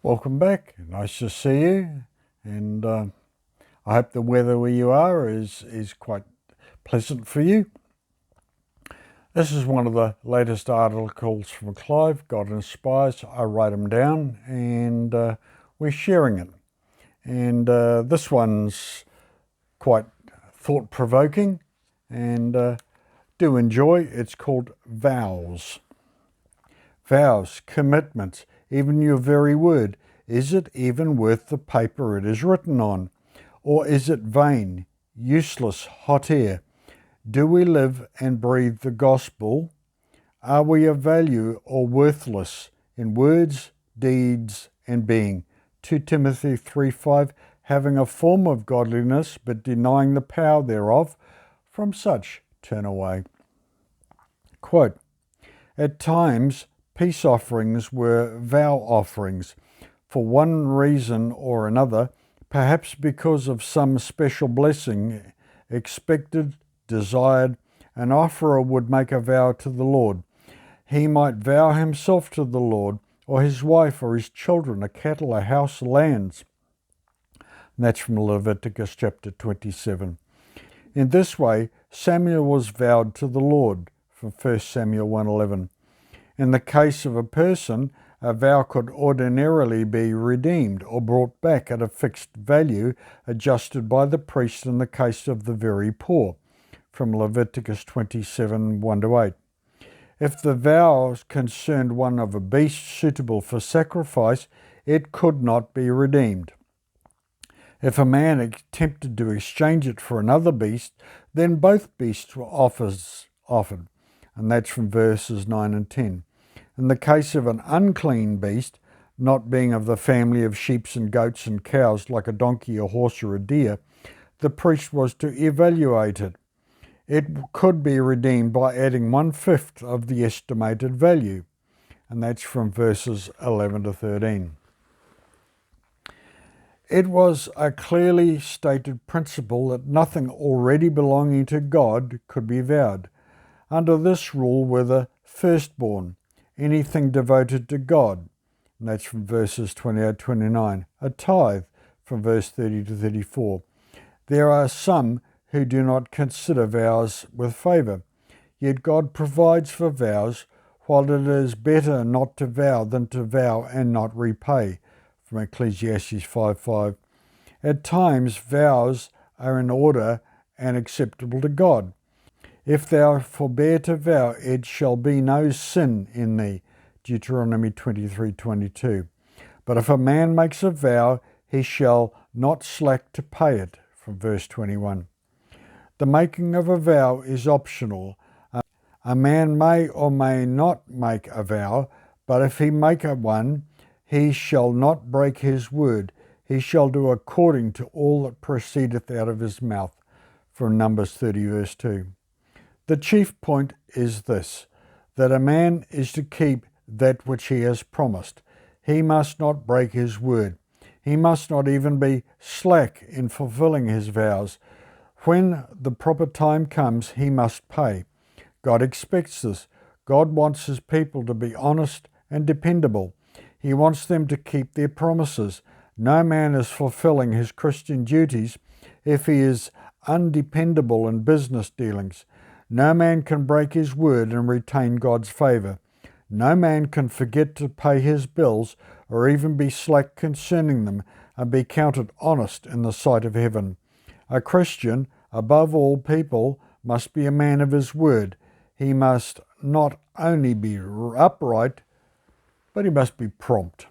Welcome back. Nice to see you, and I hope the weather where you are is quite pleasant for you. This is one of the latest articles from Clive. God inspires. I write them down, and we're sharing it. And this one's quite thought-provoking, and do enjoy. It's called Vows. Vows, commitments, even your very word. Is it even worth the paper it is written on? Or is it vain, useless, hot air? Do we live and breathe the gospel? Are we of value or worthless in words, deeds, and being? 2 Timothy 3:5, having a form of godliness, but denying the power thereof, from such turn away. Quote, at times, peace offerings were vow offerings. For one reason or another, perhaps because of some special blessing expected, desired, an offerer would make a vow to the Lord. He might vow himself to the Lord, or his wife or his children, a cattle, a house, lands. And that's from Leviticus chapter 27. In this way, Samuel was vowed to the Lord, from 1 Samuel 1:11. In the case of a person, a vow could ordinarily be redeemed or brought back at a fixed value adjusted by the priest in the case of the very poor, from Leviticus 27, 1-8. If the vow concerned one of a beast suitable for sacrifice, it could not be redeemed. If a man attempted to exchange it for another beast, then both beasts were offered, and that's from verses 9 and 10. In the case of an unclean beast, not being of the family of sheep and goats and cows like a donkey, a horse, or a deer, the priest was to evaluate it. It could be redeemed by adding 1/5 of the estimated value, and that's from verses 11 to 13. It was a clearly stated principle that nothing already belonging to God could be vowed. Under this rule were the firstborn, anything devoted to God, and that's from verses 28-29, a tithe from verse 30 to 34. There are some who do not consider vows with favour, yet God provides for vows, while it is better not to vow than to vow and not repay, from Ecclesiastes 5:5. At times vows are in order and acceptable to God. If thou forbear to vow, it shall be no sin in thee. Deuteronomy 23:22. But if a man makes a vow, he shall not slack to pay it. From verse 21. The making of a vow is optional. A man may or may not make a vow, but if he make one, he shall not break his word. He shall do according to all that proceedeth out of his mouth. From Numbers 30 verse 2. The chief point is this, that a man is to keep that which he has promised. He must not break his word. He must not even be slack in fulfilling his vows. When the proper time comes, he must pay. God expects this. God wants his people to be honest and dependable. He wants them to keep their promises. No man is fulfilling his Christian duties if he is undependable in business dealings. No man can break his word and retain God's favour. No man can forget to pay his bills or even be slack concerning them and be counted honest in the sight of heaven. A Christian, above all people, must be a man of his word. He must not only be upright, but he must be prompt.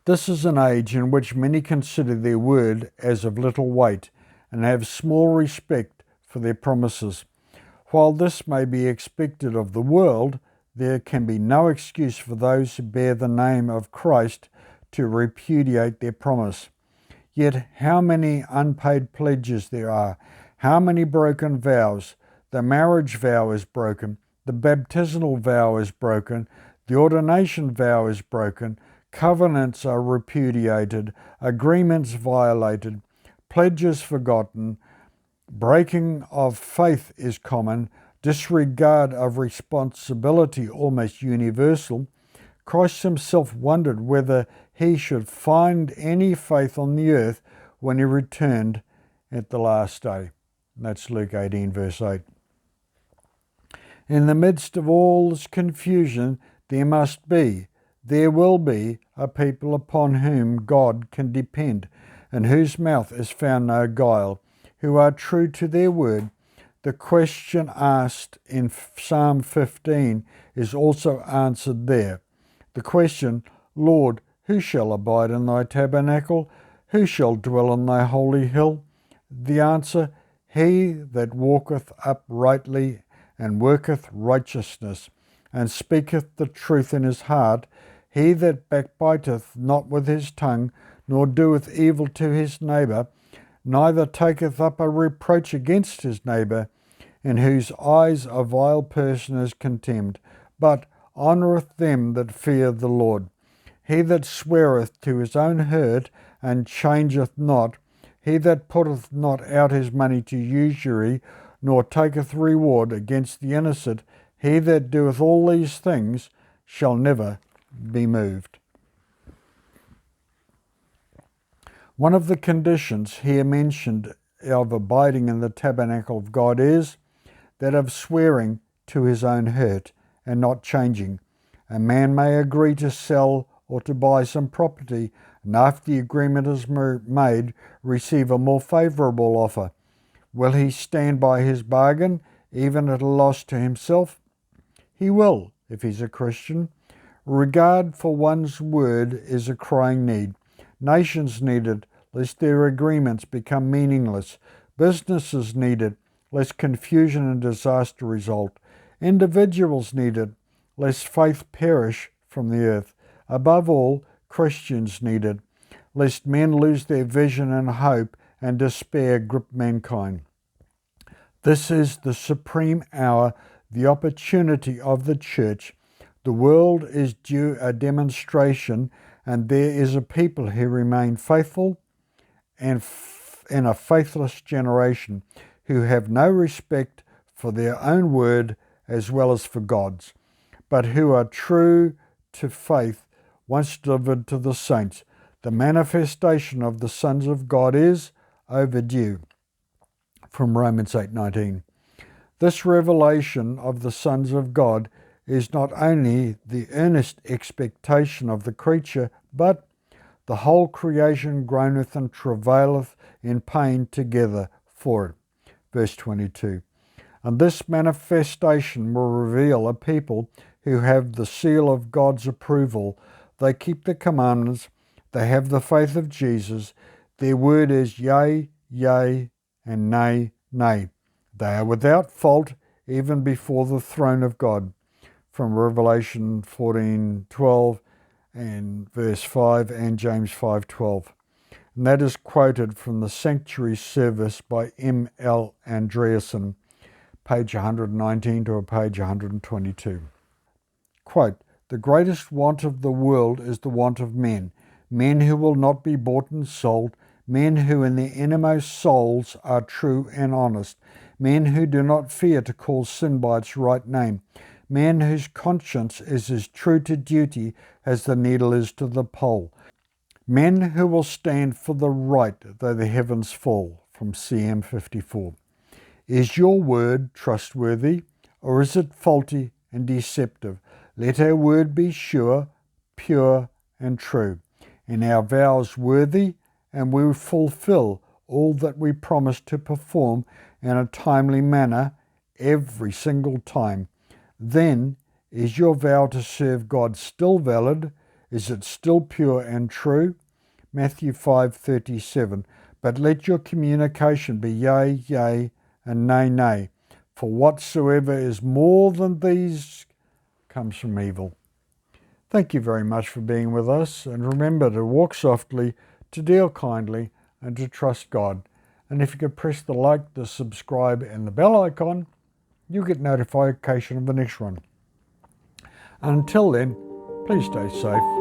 This is an age in which many consider their word as of little weight and have small respect for their promises. While this may be expected of the world, there can be no excuse for those who bear the name of Christ to repudiate their promise. Yet how many unpaid pledges there are, how many broken vows. The marriage vow is broken, the baptismal vow is broken, the ordination vow is broken, covenants are repudiated, agreements violated, pledges forgotten, breaking of faith is common, disregard of responsibility almost universal, Christ himself wondered whether he should find any faith on the earth when he returned at the last day. That's Luke 18, verse 8. In the midst of all this confusion, there will be a people upon whom God can depend, in whose mouth is found no guile, who are true to their word. The question asked in Psalm 15 is also answered there. The question, Lord, who shall abide in thy tabernacle? Who shall dwell on thy holy hill? The answer, he that walketh uprightly and worketh righteousness, and speaketh the truth in his heart, he that backbiteth not with his tongue, nor doeth evil to his neighbour, neither taketh up a reproach against his neighbour, in whose eyes a vile person is contemned, but honoureth them that fear the Lord. He that sweareth to his own hurt, and changeth not, he that putteth not out his money to usury, nor taketh reward against the innocent, he that doeth all these things shall never be moved. One of the conditions here mentioned of abiding in the tabernacle of God is that of swearing to his own hurt and not changing. A man may agree to sell or to buy some property, and after the agreement is made, receive a more favourable offer. Will he stand by his bargain, even at a loss to himself? He will, if he's a Christian. Regard for one's word is a crying need. Nations need it, lest their agreements become meaningless. Businesses need it, lest confusion and disaster result. Individuals need it, lest faith perish from the earth. Above all, Christians need it, lest men lose their vision and hope and despair grip mankind. This is the supreme hour, the opportunity of the church. The world is due a demonstration, and there is a people who remain faithful and in a faithless generation, who have no respect for their own word as well as for God's, but who are true to faith once delivered to the saints. The manifestation of the sons of God is overdue. From Romans 8:19. This revelation of the sons of God is not only the earnest expectation of the creature, but the whole creation groaneth and travaileth in pain together for it. Verse 22. And this manifestation will reveal a people who have the seal of God's approval. They keep the commandments, they have the faith of Jesus, their word is yea, yea, and nay, nay. They are without fault even before the throne of God. From Revelation 14:12 and verse 5 and James 5:12. And that is quoted from the Sanctuary Service by M.L. Andreasen, page 119 to page 122. Quote, the greatest want of the world is the want of men who will not be bought and sold, men who in their innermost souls are true and honest, men who do not fear to call sin by its right name, men whose conscience is as true to duty as the needle is to the pole, men who will stand for the right though the heavens fall. From CM 54. Is your word trustworthy, or is it faulty and deceptive? Let our word be sure, pure, and true, and our vows worthy, and we will fulfill all that we promise to perform in a timely manner every single time. Then, is your vow to serve God still valid? Is it still pure and true? Matthew 5:37. But let your communication be yea, yea, and nay, nay. For whatsoever is more than these comes from evil. Thank you very much for being with us, and remember to walk softly, to deal kindly, and to trust God. And if you could press the like, the subscribe, and the bell icon, you'll get notification of the next one. Until then, please stay safe